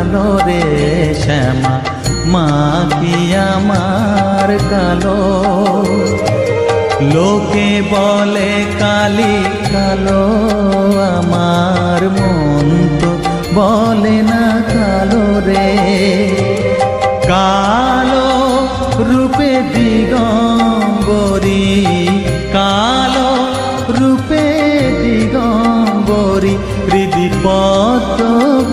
কালো রে শ্যামা, মা কি আমার কালো। লোকে বলে কালি কালো, আমার মন তো বলে না কালো রে। কালো রূপে দিগম্বরী, কালো রূপে দিগম্বরী, হৃদিপদ্ম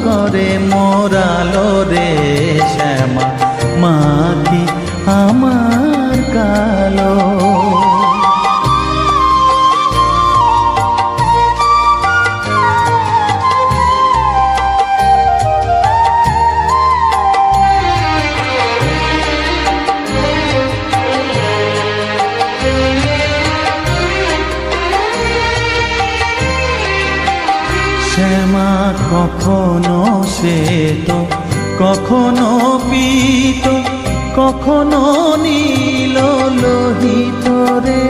করে মোরালো রে শ্যামা, মা কি আমার কালো। শ্যামা কখনো শ্বেত, কখনো পীত, কখনো নীল লোহিত রে।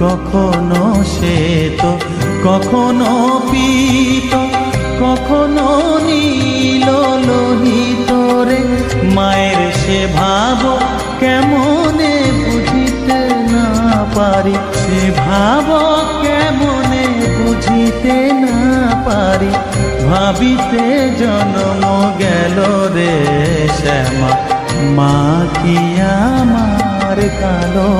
কখনো শ্বেত, কখনো পীত, কখনো নীল লোহিত রে। মায়ের সে ভাব কেমনে বুঝিতে না পারি, সে ভাব কেমনে বুঝিতে না পারি, ভাবিতে জন্ম গেল রে শ্যামা, মা কি আমার কালো।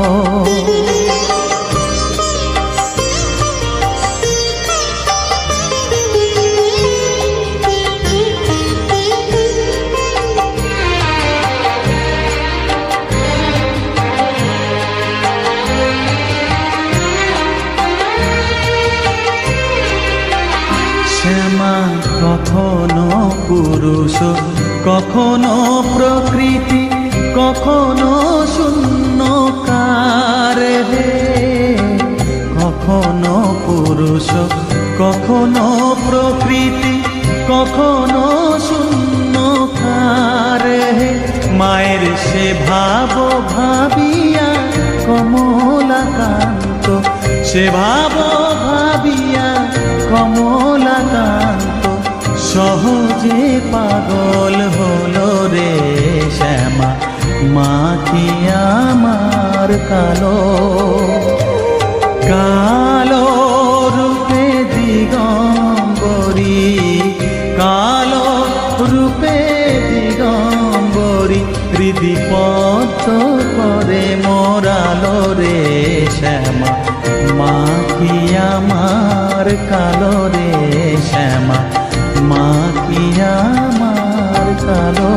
শ্যামা কখনো পুরুষ, কখনো প্রকৃতি, কখনো শূন্যকার হে। কখনো পুরুষ, কখনো প্রকৃতি, কখনো শূন্যকার হে। মায়ের সে ভাব ভাবিয়া কমলাকান্ত, সে ভাব ভাবিয়া কমলাকান্ত, সহজে পাগল হলো রে শ্যামা, মা কি আমার কালো। কালো রূপে দিগম্বরী, কালো রূপে দিগম্বরী, হৃদিপদ্ম করে মোরালো রে শ্যামা, মা কি আমার কালো রে শ্যামা, মা কি আমার কালো।